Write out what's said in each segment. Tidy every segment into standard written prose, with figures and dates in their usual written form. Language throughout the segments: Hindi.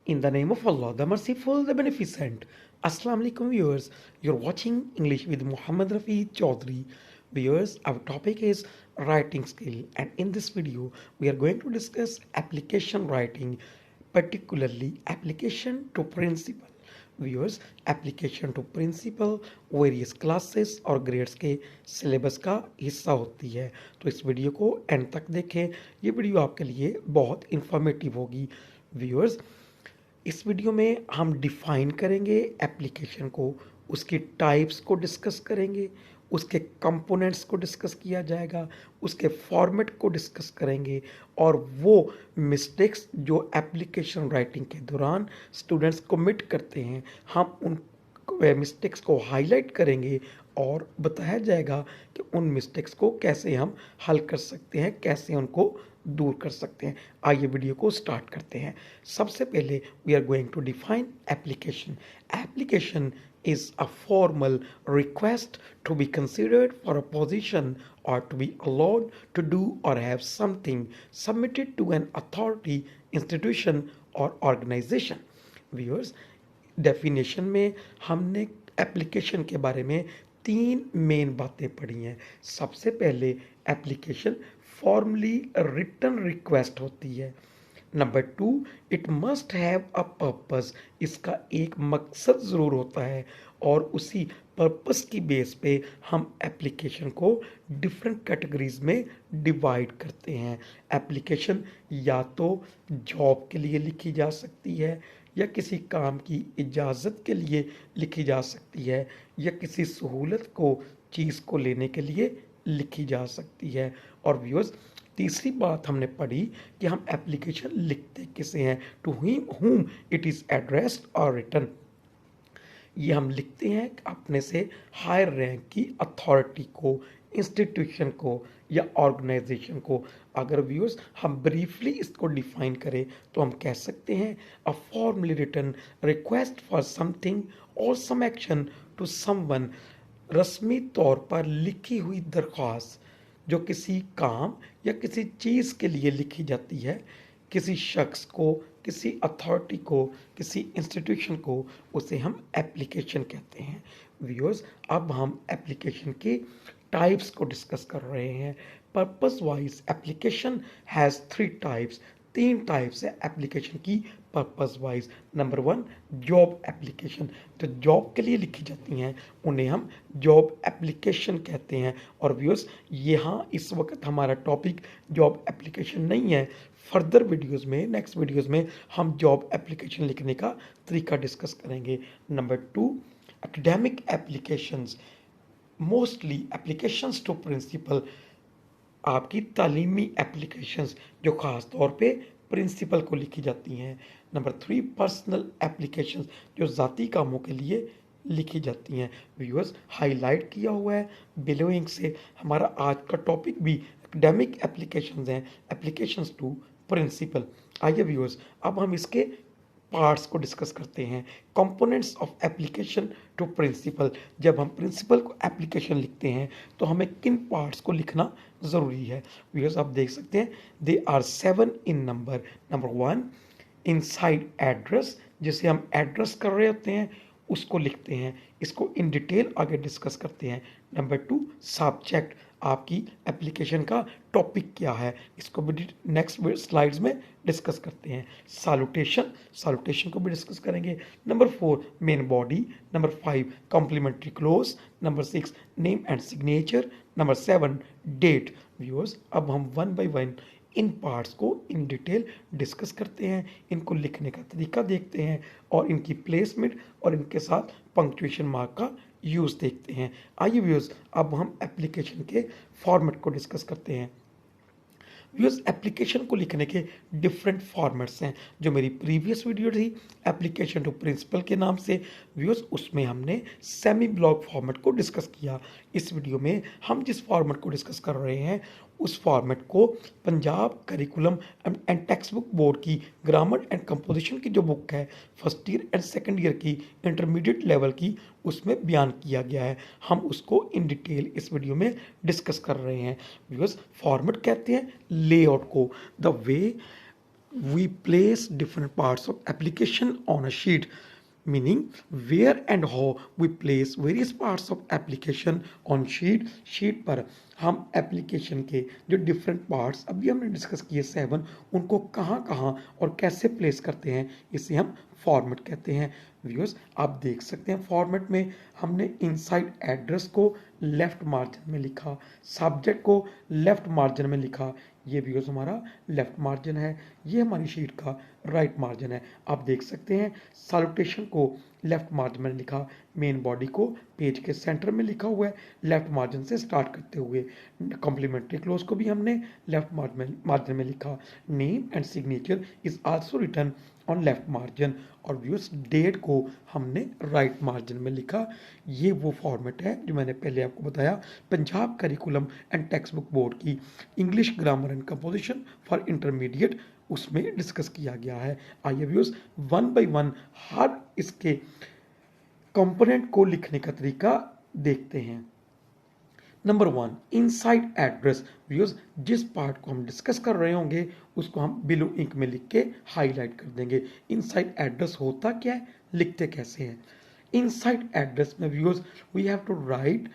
In the name of Allah, the Merciful, the Beneficent. Assalamu alaikum viewers. You're watching English with Muhammad Rafi Chaudhry. Viewers, our topic is writing skill, and in this video, we are going to discuss application writing, particularly application to principal. Viewers application to principal various classes और ग्रेड्स के सिलेबस का हिस्सा होती है। तो इस वीडियो को एंड तक देखें, ये वीडियो आपके लिए बहुत इंफॉर्मेटिव होगी। व्यूअर्स, इस वीडियो में हम डिफाइन करेंगे एप्लीकेशन को, उसकी टाइप्स को डिस्कस करेंगे, उसके कंपोनेंट्स को डिस्कस किया जाएगा, उसके फॉर्मेट को डिस्कस करेंगे और वो मिस्टेक्स जो एप्लीकेशन राइटिंग के दौरान स्टूडेंट्स कमिट करते हैं, हम उन मिस्टेक्स को हाईलाइट करेंगे और बताया जाएगा कि उन मिस्टेक्स को कैसे हम हल कर सकते हैं, कैसे उनको दूर कर सकते हैं। आइए वीडियो को स्टार्ट करते हैं। सबसे पहले we are going to define application. Application is a formal request to be considered for a position or to be allowed to do or have something submitted to an authority, institution or organization. Viewers, definition में हमने एप्लीकेशन के बारे में तीन मेन बातें पढ़ी हैं। सबसे पहले एप्लीकेशन फॉर्मली रिटन रिक्वेस्ट होती है। Number two, it must have a purpose, इसका एक मकसद ज़रूर होता है और उसी पर्पस की बेस पे हम एप्लीकेशन को डिफरेंट कैटेगरीज में डिवाइड करते हैं। एप्लीकेशन या तो जॉब के लिए लिखी जा सकती है, या किसी काम की इजाज़त के लिए लिखी जा सकती है, या किसी सहूलत को, चीज़ को लेने के लिए लिखी जा सकती है। और व्यूअर्स, तीसरी बात हमने पढ़ी कि हम एप्लीकेशन लिखते किसे हैं, to whom it is addressed और रिटन। ये हम लिखते हैं अपने से हायर रैंक की अथॉरिटी को, इंस्टीट्यूशन को या ऑर्गेनाइजेशन को। अगर व्यूअर्स हम ब्रीफली इसको डिफाइन करें तो हम कह सकते हैं a formally written request for something और सम एक्शन टू समवन, रस्मी तौर पर लिखी हुई दरख्वास्त जो किसी काम या किसी चीज़ के लिए लिखी जाती है, किसी शख्स को, किसी अथॉरिटी को, किसी इंस्टीट्यूशन को, उसे हम एप्लीकेशन कहते हैं। व्यूअर्स, अब हम एप्लीकेशन की टाइप्स को डिस्कस कर रहे हैं। Purpose wise application has three types, तीन टाइप्स है एप्लीकेशन की purpose wise. Number one, job application, जो जॉब के लिए लिखी जाती हैं उन्हें हम जॉब एप्लीकेशन कहते हैं। और व्यूअर्स, यहाँ इस वक्त हमारा टॉपिक जॉब एप्लीकेशन नहीं है। फर्दर वीडियोस में, नेक्स्ट वीडियोस में हम जॉब एप्लीकेशन लिखने का तरीका डिस्कस करेंगे। Number two, academic applications, mostly applications to principal, आपकी तालीमी एप्लीकेशंस जो ख़ास तौर पे प्रिंसिपल को लिखी जाती हैं। नंबर थ्री, पर्सनल एप्लीकेशंस, जो ज़ाती कामों के लिए लिखी जाती हैं। व्यूअर्स, हाईलाइट किया हुआ है बिलोइंग से हमारा आज का टॉपिक भी एकेडमिक एप्लीकेशंस हैं, एप्लीकेशंस टू प्रिंसिपल। आइए व्यूअर्स, अब हम इसके पार्ट्स को डिस्कस करते हैं। Components of application to principal, जब हम प्रिंसिपल को एप्लीकेशन लिखते हैं तो हमें किन पार्ट्स को लिखना ज़रूरी है। व्यूअर्स, आप देख सकते हैं they are 7 in number. Number one, inside address, जिसे हम एड्रेस कर रहे होते हैं उसको लिखते हैं, इसको इन डिटेल आगे डिस्कस करते हैं। नंबर टू, सब्जेक्ट, आपकी एप्लीकेशन का टॉपिक क्या है, इसको भी नेक्स्ट स्लाइड्स में डिस्कस करते हैं। सैल्यूटेशन, सैल्यूटेशन को भी डिस्कस करेंगे। Number four, main body. Number five, complimentary close. Number six, name and signature. Number seven, date. Viewers, अब हम one by one in parts को इन डिटेल डिस्कस करते हैं, इनको लिखने का तरीका देखते हैं और इनकी प्लेसमेंट और इनके साथ पंक्चुएशन मार्क का यूज़ देखते हैं। आइए व्यूअर्स, अब हम एप्लीकेशन के फॉर्मेट को डिस्कस करते हैं। व्यूअर्स, एप्लीकेशन को लिखने के डिफरेंट फॉर्मेट्स हैं। जो मेरी प्रीवियस वीडियो थी एप्लीकेशन टू प्रिंसिपल के नाम से, व्यूअर्स, उसमें हमने सेमी ब्लॉक फॉर्मेट को डिस्कस किया। इस वीडियो में हम जिस फॉर्मेट को डिस्कस कर रहे हैं उस फॉर्मेट को Punjab curriculum and text book board की ग्रामर एंड कंपोजिशन की जो बुक है first year and second year की, इंटरमीडिएट लेवल की, उसमें बयान किया गया है। हम उसको इन डिटेल इस वीडियो में डिस्कस कर रहे हैं। व्यूअर्स, फॉर्मेट कहते हैं लेआउट को, the way we place different parts of application on a sheet, meaning where and how we place various parts of application on sheet पर हम एप्लीकेशन के जो डिफरेंट पार्ट्स अभी हमने डिस्कस किए 7, उनको कहाँ कहाँ और कैसे प्लेस करते हैं, इसे हम फॉर्मेट कहते हैं। व्यूअर्स आप देख सकते हैं फॉर्मेट में हमने इनसाइड एड्रेस को लेफ्ट मार्जिन में लिखा, सब्जेक्ट को लेफ्ट मार्जिन में लिखा, ये व्यूअर्स हमारा लेफ्ट मार्जिन है, ये हमारी शीट का राइट मार्जिन है। आप देख सकते हैं सैल्यूटेशन को लेफ्ट मार्जिन में लिखा, मेन बॉडी को पेज के सेंटर में लिखा हुआ है लेफ्ट मार्जिन से स्टार्ट करते हुए, कॉम्प्लीमेंट्री क्लोज को भी हमने लेफ्ट मार्जिन में लिखा, name and signature is also written on left margin, और व्यूअर्स डेट को हमने राइट मार्जिन में लिखा। ये वो फॉर्मेट है जो मैंने पहले आपको बताया Punjab curriculum and text book board की English grammar and composition for intermediate, उसमें डिस्कस किया गया है। आइए व्यूअर्स वन बाय वन हर इसके कंपोनेंट को लिखने का तरीका देखते हैं। Number 1 inside address. व्यूअर्स जिस पार्ट को हम डिस्कस कर रहे होंगे उसको हम ब्लू इंक में लिख के हाईलाइट कर देंगे। इनसाइड एड्रेस होता क्या है, लिखते कैसे हैं। इनसाइड एड्रेस में viewers we have to write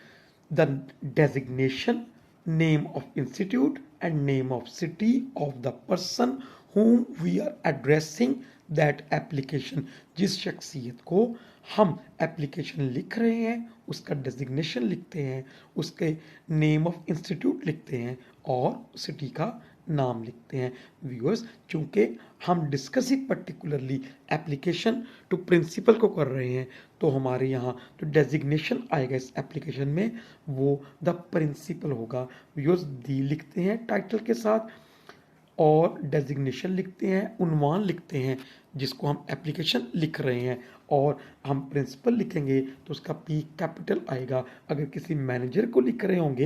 the designation, name of institute and name of city of the person whom we are addressing that application। जिस शख्सियत को हम एप्लीकेशन लिख रहे हैं उसका डेजिग्नेशन लिखते हैं, उसके नेम ऑफ इंस्टीट्यूट लिखते हैं और सिटी का नाम लिखते हैं। व्यूअर्स चूंकि हम डिस्कस ही पर्टिकुलरली एप्लीकेशन टू प्रिंसिपल को कर रहे हैं तो हमारे यहाँ जो डेजिग्नेशन आएगा इस एप्लीकेशन में वो द प्रिंसिपल होगा। व्यूअर्स दी लिखते हैं टाइटल के साथ और डेजिग्नेशन लिखते हैं, उन्वान लिखते हैं जिसको हम एप्लीकेशन लिख रहे हैं, और हम प्रिंसिपल लिखेंगे तो उसका पी कैपिटल आएगा। अगर किसी मैनेजर को लिख रहे होंगे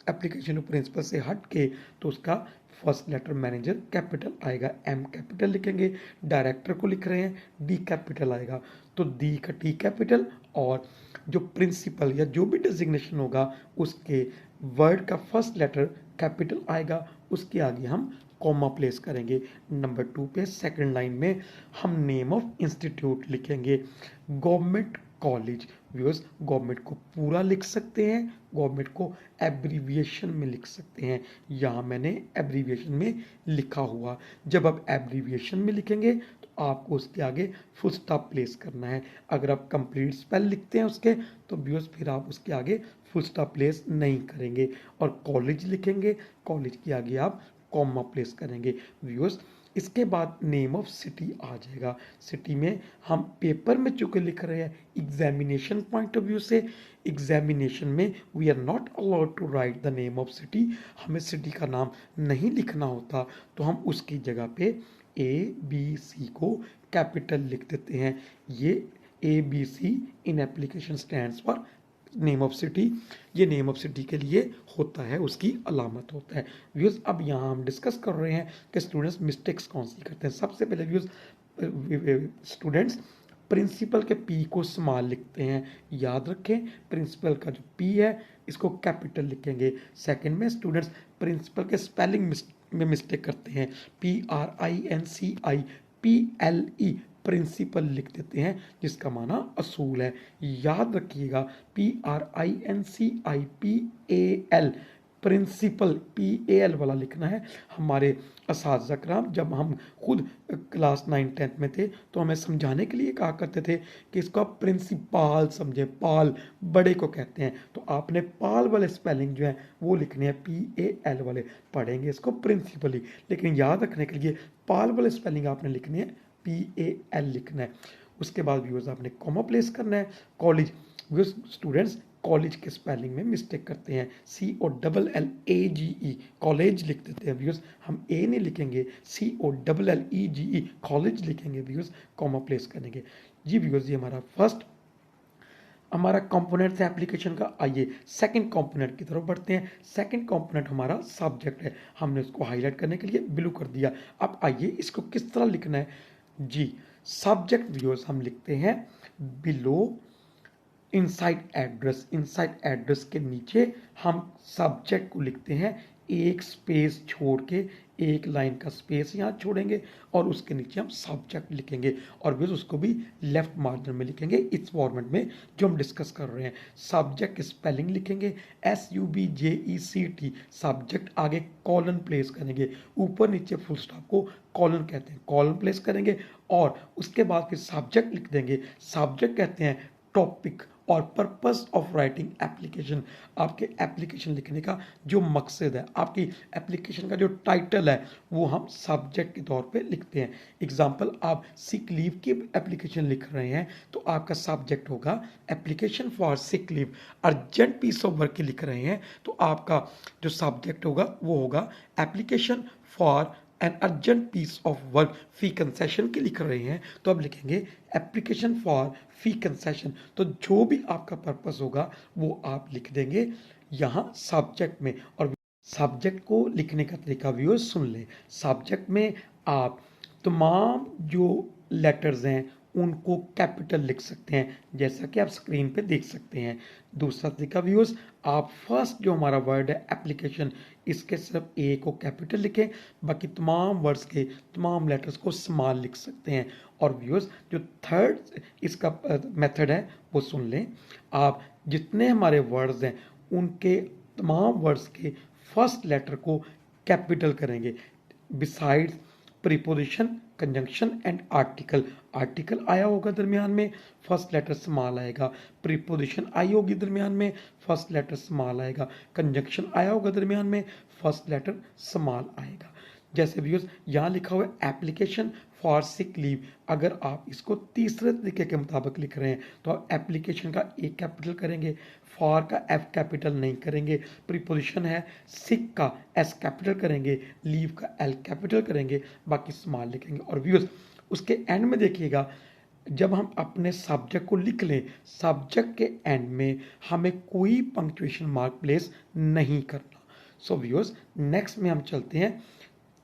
एप्लीकेशन प्रिंसिपल से हट के तो उसका फर्स्ट लेटर मैनेजर कैपिटल आएगा, एम कैपिटल लिखेंगे। डायरेक्टर को लिख रहे हैं डी कैपिटल आएगा, तो डी का टी कैपिटल, और जो प्रिंसिपल या जो भी डेजिग्नेशन होगा उसके वर्ड का फर्स्ट लेटर कैपिटल आएगा, उसके आगे हम कॉमा प्लेस करेंगे। नंबर 2 पे सेकंड लाइन में हम नेम ऑफ इंस्टीट्यूट लिखेंगे, गवर्नमेंट कॉलेज। व्यूअर्स गवर्नमेंट को पूरा लिख सकते हैं, गवर्नमेंट को एब्रीविएशन में लिख सकते हैं, यहाँ मैंने एब्रीविएशन में लिखा हुआ। जब आप एब्रीविएशन में लिखेंगे तो आपको उसके आगे फुल स्टॉप प्लेस करना है। अगर आप कंप्लीट स्पेल लिखते हैं उसके तो व्यूअर्स फिर आप उसके आगे फुल स्टॉप प्लेस नहीं करेंगे, और कॉलेज लिखेंगे, कॉलेज के आगे आप कॉमा प्लेस करेंगे। व्यूअर्स इसके बाद नेम ऑफ सिटी आ जाएगा। सिटी में हम पेपर में चूंकि लिख रहे हैं एग्जामिनेशन पॉइंट ऑफ व्यू से, एग्जामिनेशन में we are not allowed to write the name of city, हमें सिटी का नाम नहीं लिखना होता, तो हम उसकी जगह पे ABC को कैपिटल लिख देते हैं। ये ABC in application stands for name of city, ये नेम ऑफ सिटी के लिए होता है, उसकी अलामत होता है। व्यूअर्स अब यहाँ हम डिस्कस कर रहे हैं कि स्टूडेंट्स मिस्टेक्स कौन सी करते हैं। सबसे पहले व्यूअर्स स्टूडेंट्स प्रिंसिपल के पी को स्मॉल लिखते हैं, याद रखें प्रिंसिपल का जो पी है इसको कैपिटल लिखेंगे। सेकंड में स्टूडेंट्स प्रिंसिपल के स्पेलिंग में मिस्टेक करते हैं, PRINCIPLE प्रिंसिपल लिख देते हैं जिसका माना असूल है। याद रखिएगा PRINCIPAL प्रिंसिपल PAL वाला लिखना है। हमारे असातिज़ा कराम जब हम खुद क्लास 9-10 में थे तो हमें समझाने के लिए कहा करते थे कि इसको आप प्रिंसिपाल समझें, पाल बड़े को कहते हैं, तो आपने पाल वाले स्पेलिंग जो है वो लिखने हैं PAL वाले, पढ़ेंगे इसको प्रिंसिपली, लेकिन याद रखने के लिए पाल वाले स्पेलिंग आपने लिखने हैं, PAL लिखना है। उसके बाद व्यूअर्स आपने कॉमा प्लेस करना है। कॉलेज, व्यूअर्स स्टूडेंट्स कॉलेज के स्पेलिंग में मिस्टेक करते हैं, COLLAGE कॉलेज लिख देते हैं। व्यूअर्स हम ए नहीं लिखेंगे, COLLEGE कॉलेज लिखेंगे। व्यूअर्स कॉमा प्लेस करेंगे। जी व्यूअर्स ये हमारा कंपोनेंट है एप्लीकेशन का। आइए सेकंड कंपोनेंट की तरफ बढ़ते हैं। सेकंड कंपोनेंट हमारा सब्जेक्ट है, हमने उसको हाईलाइट करने के लिए ब्लू कर दिया। अब आइए इसको किस तरह लिखना है। जी सब्जेक्ट व्यूअर्स हम लिखते हैं below inside address, inside address के नीचे हम सब्जेक्ट को लिखते हैं एक स्पेस छोड़ के एक लाइन का स्पेस यहाँ छोड़ेंगे और उसके नीचे हम सब्जेक्ट लिखेंगे और फिर उसको भी लेफ्ट मार्जिन में लिखेंगे इस फॉर्मेट में जो हम डिस्कस कर रहे हैं। सब्जेक्ट स्पेलिंग लिखेंगे SUBJECT, सब्जेक्ट आगे कॉलन प्लेस करेंगे, ऊपर नीचे फुल स्टॉप को कॉलन कहते हैं, कॉलन प्लेस करेंगे और उसके बाद फिर सब्जेक्ट लिख देंगे। सब्जेक्ट कहते हैं टॉपिक और पर्पस ऑफ राइटिंग एप्लीकेशन, आपके एप्लीकेशन लिखने का जो मकसद है, आपकी एप्लीकेशन का जो टाइटल है वो हम सब्जेक्ट के तौर पे लिखते हैं। एग्जांपल, आप सिक लीव की एप्लीकेशन लिख रहे हैं तो आपका सब्जेक्ट होगा application for sick leave. Urgent piece of work की लिख रहे हैं तो आपका जो सब्जेक्ट होगा वो होगा application for an urgent piece of work. Fee concession की लिख रहे हैं तो अब लिखेंगे एप्लीकेशन फॉर फी कंसेशन। तो जो भी आपका पर्पस होगा वो आप लिख देंगे यहाँ सब्जेक्ट में। और सब्जेक्ट को लिखने का तरीका व्यूअर्स सुन लें। सब्जेक्ट में आप तमाम जो लेटर्स हैं उनको कैपिटल लिख सकते हैं, जैसा कि आप स्क्रीन पे देख सकते हैं। दूसरा तरीका व्यूअर्स, आप फर्स्ट जो हमारा वर्ड है एप्लीकेशन, इसके सिर्फ ए को कैपिटल लिखें, बाकी तमाम वर्ड्स के तमाम लेटर्स को स्मॉल लिख सकते हैं। और व्यूअर्स जो थर्ड इसका मेथड है वो सुन लें। आप जितने हमारे वर्ड्स हैं उनके तमाम वर्ड्स के फर्स्ट लेटर को कैपिटल करेंगे। Besides preposition, conjunction and article, article आया होगा दरमियान में, फर्स्ट लेटर स्मॉल आएगा। प्रीपोजिशन आई होगी दरमियान में, फर्स्ट लेटर स्मॉल आएगा। कंजंक्शन आया होगा दरमियान में, फर्स्ट लेटर स्मॉल आएगा। जैसे व्यूअर्स यहाँ लिखा हुआ है एप्लीकेशन फॉर सिक लीव, अगर आप इसको तीसरे तरीके के मुताबिक लिख रहे हैं तो आप एप्लीकेशन का ए कैपिटल करेंगे, फॉर का एफ कैपिटल नहीं करेंगे, प्रीपोजिशन है सिक का एस कैपिटल करेंगे, लीव का एल कैपिटल करेंगे, बाकी स्मॉल लिखेंगे। और व्यूअर्स उसके एंड में देखिएगा, जब हम अपने सब्जेक्ट को लिख लें, सब्जेक्ट के एंड में हमें कोई पंक्चुएशन मार्क प्लेस नहीं करना। सो व्यूअर्स नेक्स्ट में हम चलते हैं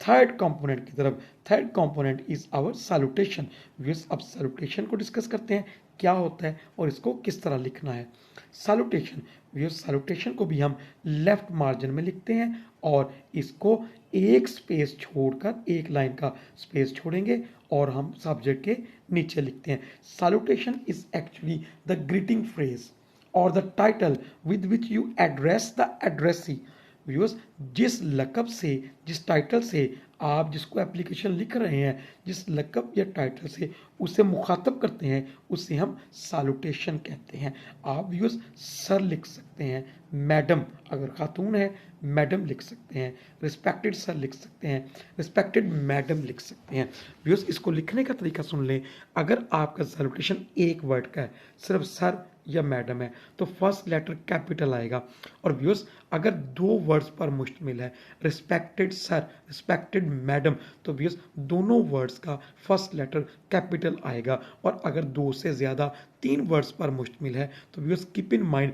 थर्ड कंपोनेंट की तरफ। Third component is our salutation. Viewers अब सैल्यूटेशन को डिस्कस करते हैं, क्या होता है और इसको किस तरह लिखना है। सैल्यूटेशन, व्यूअर्स सैल्यूटेशन को भी हम लेफ्ट मार्जिन में लिखते हैं और इसको एक स्पेस छोड़कर एक लाइन का स्पेस छोड़ेंगे और हम सब्जेक्ट के नीचे लिखते हैं। Salutation is actually the greeting phrase और the title with which you address the addressee. Viewers जिस लकब से, जिस टाइटल से आप जिसको एप्लीकेशन लिख रहे हैं, जिस लकब या टाइटल से उसे मुखातब करते हैं उसे हम सैल्यूटेशन कहते हैं। आप व्यूअर्स सर लिख सकते हैं, मैडम अगर खातून है मैडम लिख सकते हैं, रिस्पेक्टेड सर लिख सकते हैं, रिस्पेक्टेड मैडम लिख सकते हैं। व्यूअर्स इसको लिखने का तरीका सुन लें। अगर आपका सैल्यूटेशन एक वर्ड का है, सिर्फ सर या मैडम है, तो फर्स्ट लेटर कैपिटल आएगा। और व्यूअर्स अगर दो वर्ड्स पर मुश्तमिल है, रिस्पेक्टेड सर, रिस्पेक्टेड मैडम, तो व्यूअर्स दोनों वर्ड्स का फर्स्ट लेटर कैपिटल आएगा। और अगर दो से ज़्यादा तीन वर्ड्स पर मुश्तमिल है तो viewers keep in mind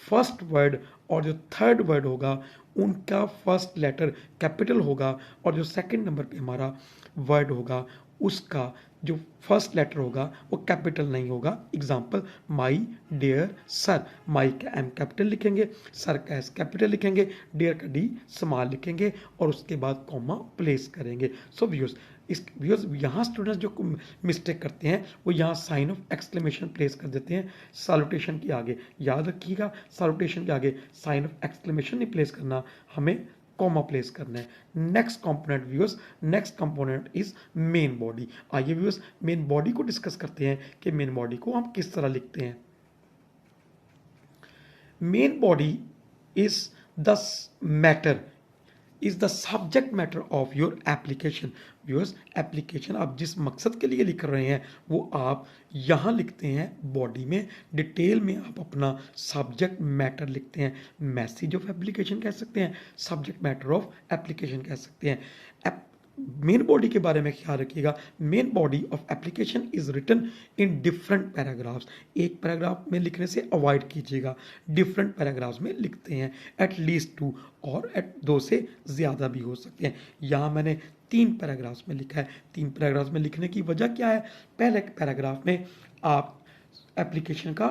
first word और जो थर्ड वर्ड होगा उनका फर्स्ट लेटर कैपिटल होगा और जो सेकंड नंबर पे हमारा वर्ड होगा उसका जो फर्स्ट लेटर होगा वो कैपिटल नहीं होगा। एग्जाम्पल, माई डियर सर, माई का एम कैपिटल लिखेंगे, सर का एस कैपिटल लिखेंगे, डियर का डी स्मॉल लिखेंगे और उसके बाद कॉमा प्लेस करेंगे। सो व्यूअर्स यहाँ स्टूडेंट्स जो मिस्टेक करते हैं वो यहाँ साइन ऑफ एक्सक्लेमेशन प्लेस कर देते हैं सैल्यूटेशन के आगे। याद रखिएगा सैल्यूटेशन के आगे साइन ऑफ एक्सक्लेमेशन नहीं प्लेस करना, हमें कॉमा प्लेस करना है। Next component viewers, next component is main body. आइए व्यूअर्स मेन बॉडी को डिस्कस करते हैं कि मेन बॉडी को हम किस तरह लिखते हैं। Main body is the matter, is the subject matter of your application. Viewers application आप जिस मकसद के लिए लिख रहे हैं वो आप यहाँ लिखते हैं बॉडी में, डिटेल में आप अपना सब्जेक्ट मैटर लिखते हैं। मैसेज ऑफ एप्लीकेशन कह सकते हैं, सब्जेक्ट मैटर ऑफ एप्लीकेशन कह सकते हैं। मेन बॉडी के बारे में ख्याल रखिएगा, main body of application is written in different paragraphs. एक पैराग्राफ में लिखने से अवॉइड कीजिएगा, डिफरेंट पैराग्राफ्स में लिखते हैं, एट लीस्ट 2 और एट 2 से ज़्यादा भी हो सकते हैं। यहाँ मैंने 3 पैराग्राफ्स में लिखा है। 3 पैराग्राफ्स में लिखने की वजह क्या है? पहले पैराग्राफ में आप एप्लीकेशन का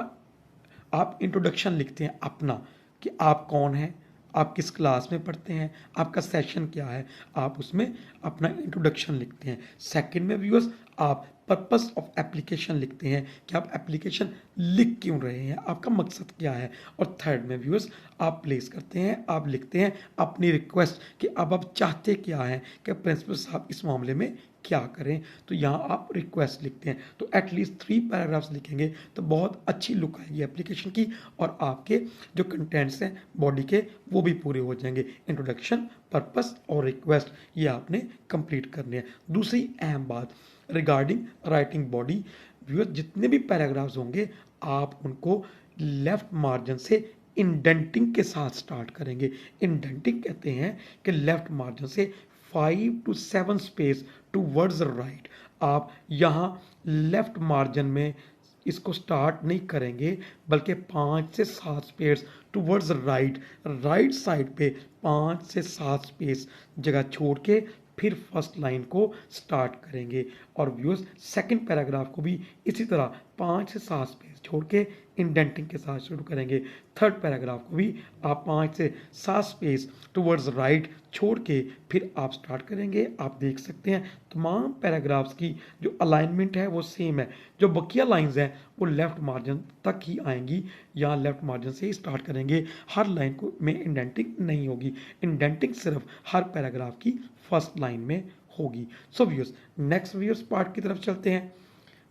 आप इंट्रोडक्शन लिखते हैं अपना, कि आप कौन हैं, आप किस क्लास में पढ़ते हैं, आपका सेशन क्या है, आप उसमें अपना इंट्रोडक्शन लिखते हैं। सेकंड में व्यूअर्स आप पर्पस ऑफ एप्लीकेशन लिखते हैं कि आप एप्लीकेशन लिख क्यों रहे हैं, आपका मकसद क्या है। और थर्ड में व्यूअर्स आप प्लेस करते हैं, आप लिखते हैं अपनी रिक्वेस्ट कि अब आप चाहते क्या हैं कि प्रिंसिपल साहब इस मामले में क्या करें। तो यहाँ आप रिक्वेस्ट लिखते हैं, तो एटलीस्ट 3 पैराग्राफ्स लिखेंगे तो बहुत अच्छी लुक आएगी एप्लीकेशन की, और आपके जो कंटेंट्स हैं बॉडी के वो भी पूरे हो जाएंगे। इंट्रोडक्शन, पर्पस और रिक्वेस्ट ये आपने कंप्लीट करने हैं। दूसरी अहम बात रिगार्डिंग राइटिंग बॉडी, व्यूअर जितने भी पैराग्राफ्स होंगे आप उनको लेफ्ट मार्जिन से इंडेंटिंग के साथ स्टार्ट करेंगे। इंडेंटिंग कहते हैं कि लेफ्ट मार्जिन से 5 to 7 स्पेस टूवर्ड्स राइट। आप यहाँ लेफ्ट मार्जिन में इसको स्टार्ट नहीं करेंगे, बल्कि 5 से 7 space towards right, right side पे 5 से 7 स्पेस जगह छोड़ के फिर फर्स्ट लाइन को स्टार्ट करेंगे। और व्यूअर्स सेकंड पैराग्राफ को भी इसी तरह 5 से 7 स्पेस छोड़ के इंडेंटिंग के साथ शुरू करेंगे। थर्ड पैराग्राफ को भी आप 5 से 7 स्पेस टुवर्ड्स राइट छोड़ के फिर आप स्टार्ट करेंगे। आप देख सकते हैं तमाम पैराग्राफ्स की जो अलाइनमेंट है वो सेम है। जो बकिया लाइंस हैं वो लेफ्ट मार्जिन तक ही आएंगी, यहाँ लेफ्ट मार्जिन से ही स्टार्ट करेंगे। हर लाइन को में इंडेंटिंग नहीं होगी, इंडेंटिंग सिर्फ हर पैराग्राफ की फर्स्ट लाइन में होगी। So viewers next viewers part की तरफ चलते हैं।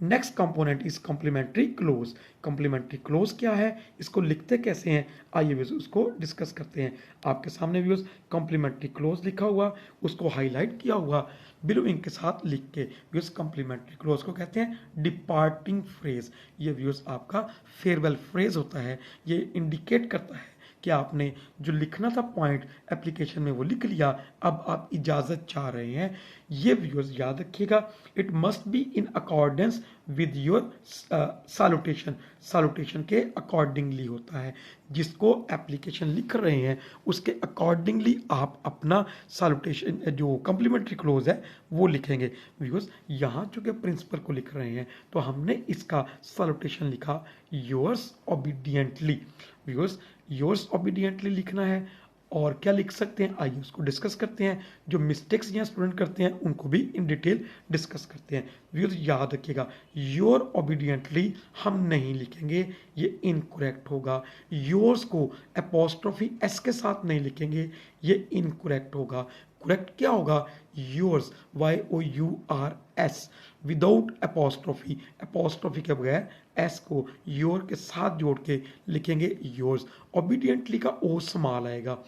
Next component is complimentary close. Complimentary close क्या है, इसको लिखते कैसे हैं, आइए व्यूअर्स उसको डिस्कस करते हैं। आपके सामने व्यूअर्स कॉम्प्लीमेंट्री क्लोज लिखा हुआ, उसको हाईलाइट किया हुआ ब्लू इंक के साथ लिख के। व्यूअर्स कॉम्प्लीमेंट्री क्लोज को कहते हैं डिपार्टिंग फ्रेज। ये व्यूअर्स आपका फेयरवेल फ्रेज होता है। ये इंडिकेट करता है कि आपने जो लिखना था पॉइंट एप्लीकेशन में वो लिख लिया, अब आप इजाज़त चाह रहे हैं। ये व्यूअर्स याद रखिएगा, it must be in accordance with your salutation. Salutation के अकॉर्डिंगली होता है, जिसको एप्लीकेशन लिख रहे हैं उसके अकॉर्डिंगली आप अपना सैल्यूटेशन जो कॉम्प्लीमेंट्री क्लोज है वो लिखेंगे। व्यूअर्स यहाँ चूंकि प्रिंसिपल को लिख रहे हैं तो हमने इसका सैल्यूटेशन लिखा yours obediently. Viewers yours obediently लिखना है। और क्या लिख सकते हैं, आइए उसको डिस्कस करते हैं। जो मिस्टेक्स यहाँ स्टूडेंट करते हैं उनको भी इन डिटेल डिस्कस करते हैं। व्यूअर्स याद रखिएगा योर ओबीडियंटली हम नहीं लिखेंगे, ये इनकरेक्ट होगा। योर्स को एपोस्ट्रोफी एस के साथ नहीं लिखेंगे, ये इनकरेक्ट होगा। करेक्ट क्या होगा, yours YOURS without apostrophe, apostrophe के बगैर एस को योर के साथ जोड़ के लिखेंगे योर्स। ओबीडियंटली का ओ स्मॉल आएगा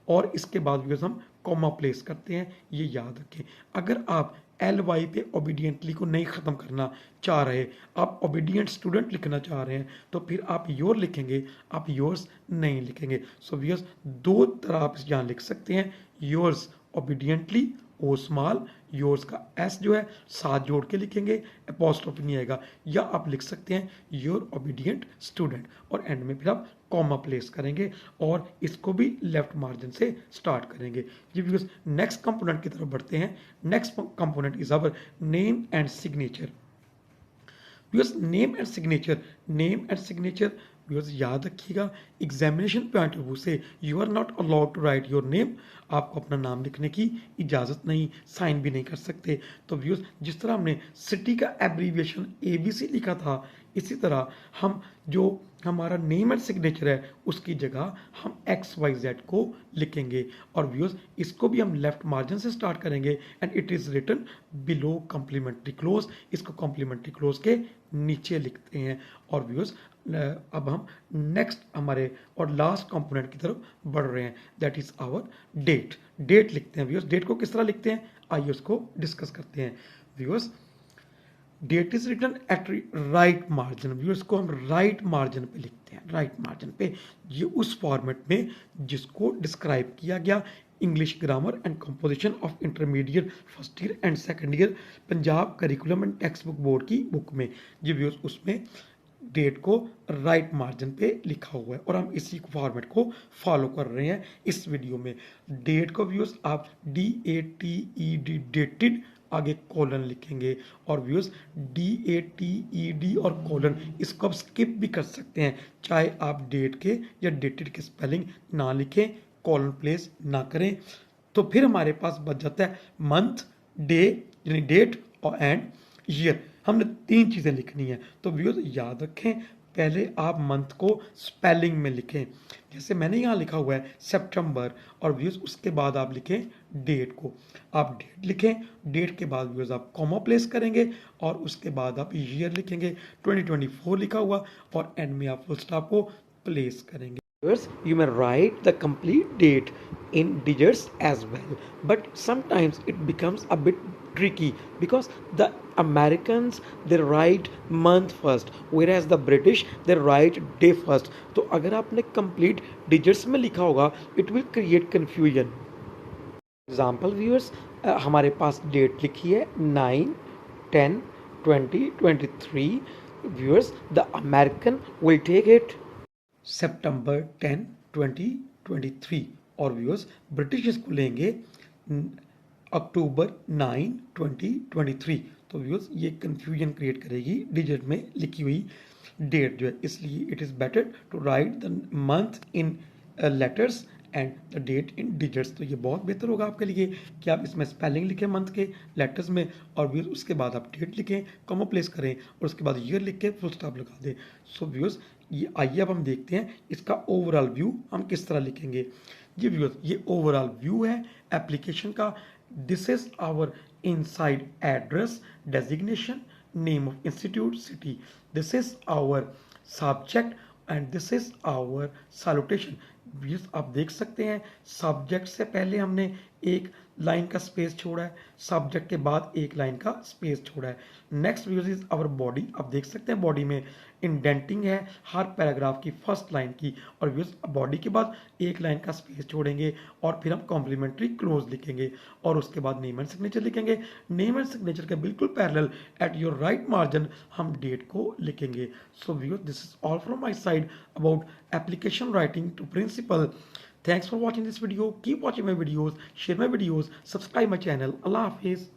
और इसके बाद भी हम कॉमा प्लेस करते हैं, ये याद रखें। अगर आप LY पे ओबीडियंटली को नहीं ख़त्म करना चाह रहे, आप ओबीडियंट स्टूडेंट लिखना चाह रहे हैं, तो फिर आप योर लिखेंगे, आप योर्स नहीं लिखेंगे। सो व्यूअर्स दो तरह आप यहाँ लिख सकते हैं, योर्स ओबीडियंटली ओ स्मॉल, योर्स का एस जो है साथ जोड़ के लिखेंगे, एपोस्ट्रोफी नहीं आएगा। या आप लिख सकते हैं योर ओबीडियंट स्टूडेंट और एंड में फिर आप कॉमा प्लेस करेंगे और इसको भी लेफ्ट मार्जिन से स्टार्ट करेंगे। जी व्यूअर्स नेक्स्ट कंपोनेंट की तरफ बढ़ते हैं। Next component is our name and signature. Viewers name and signature, name and signature viewers याद रखिएगा, एग्जामिनेशन पॉइंट ऑफ व्यू से you are not allowed to write your name. आपको अपना नाम लिखने की इजाज़त नहीं, साइन भी नहीं कर सकते। तो व्यूअर्स जिस तरह हमने सिटी का एब्रीविएशन ABC लिखा था, इसी तरह हम जो हमारा नेम एंड सिग्नेचर है उसकी जगह हम XYZ को लिखेंगे। और व्यूअर्स इसको भी हम लेफ्ट मार्जिन से स्टार्ट करेंगे and it is written below complimentary close. इसको कॉम्प्लीमेंट्री क्लोज के नीचे लिखते हैं। और व्यूअर्स अब हम नेक्स्ट हमारे और लास्ट कंपोनेंट की तरफ बढ़ रहे हैं, that is our date. Date लिखते हैं व्यूअर्स, डेट को किस तरह लिखते हैं आइए उसको डिस्कस करते हैं। Viewers date is written at right margin. Viewers को हम राइट मार्जिन पे लिखते हैं, राइट मार्जिन पे, ये उस फॉर्मेट में जिसको डिस्क्राइब किया गया English grammar and composition of intermediate first year and second year Punjab curriculum and text book board की बुक में। जी व्यूअर्स उसमें डेट को राइट मार्जिन पे लिखा हुआ है और हम इसी फॉर्मेट को फॉलो कर रहे हैं इस वीडियो में। डेट को व्यूअर्स आप DATED डेटेड आगे कॉलन लिखेंगे। और व्यूअर्स DATED और कॉलन इसको आप स्किप भी कर सकते हैं, चाहे आप डेट के या डेटेड के स्पेलिंग ना लिखें कॉलन प्लेस ना करें। तो फिर हमारे पास बच जाता है मंथ, डे यानी डेट और एंड ईयर। हमने 3 चीज़ें लिखनी है। तो व्यूअर्स याद रखें, पहले आप मंथ को स्पेलिंग में लिखें, जैसे मैंने यहाँ लिखा हुआ है सितंबर, और व्यूअर्स उसके बाद आप लिखें डेट को। आप डेट लिखें, डेट के बाद व्यूअर्स आप कॉमा प्लेस करेंगे और उसके बाद आप ईयर लिखेंगे 2024 लिखा हुआ, और एंड में आप फुल स्टॉप को प्लेस करेंगे। You may write the complete date in digits as well, but sometimes it becomes a bit tricky because the Americans they write month first, whereas the British they write day first. तो अगर आपने complete digits में लिखा होगा it will create confusion. Example viewers, हमारे पास डेट लिखी है 9/10/2023. Viewers, the American will take it सितंबर 10 2023, और व्यूअर्स ब्रिटिश इसको लेंगे अक्टूबर 9 2023। तो व्यूअर्स ये कंफ्यूजन क्रिएट करेगी डिजिट में लिखी हुई डेट जो है, इसलिए it is better to write the month in letters and the date in digits. तो ये बहुत बेहतर होगा आपके लिए कि आप इसमें स्पेलिंग लिखें मंथ के लेटर्स में, और व्यूअर्स उसके बाद आप डेट लिखें, कॉमा प्लेस करें, और उसके बाद ईयर लिख के फुल स्टॉप लगा दें। सो व्यूअर्स ये आइए अब हम देखते हैं इसका ओवरऑल व्यू हम किस तरह लिखेंगे। जी व्यूअर्स, ये ओवरऑल व्यू है एप्लीकेशन का। This is our inside address, designation, name of institute, city. This is our subject and this is our salutation. Viewers आप देख सकते हैं सब्जेक्ट से पहले हमने एक लाइन का स्पेस छोड़ा है, सब्जेक्ट के बाद एक लाइन का स्पेस छोड़ा है। Next viewers is our body. आप देख सकते हैं बॉडी में इंडेंटिंग है हर पैराग्राफ की फर्स्ट लाइन की, और व्यूअर्स बॉडी के बाद एक लाइन का स्पेस छोड़ेंगे और फिर हम कॉम्प्लीमेंट्री क्लोज लिखेंगे, और उसके बाद नेम एंड सिग्नेचर लिखेंगे। नेम एंड सिग्नेचर के बिल्कुल parallel at your right margin हम डेट को लिखेंगे। So viewers this is all from my side about application writing to principal. Thanks for watching this video. Keep watching my videos, share my videos, subscribe my channel. Allah Hafiz.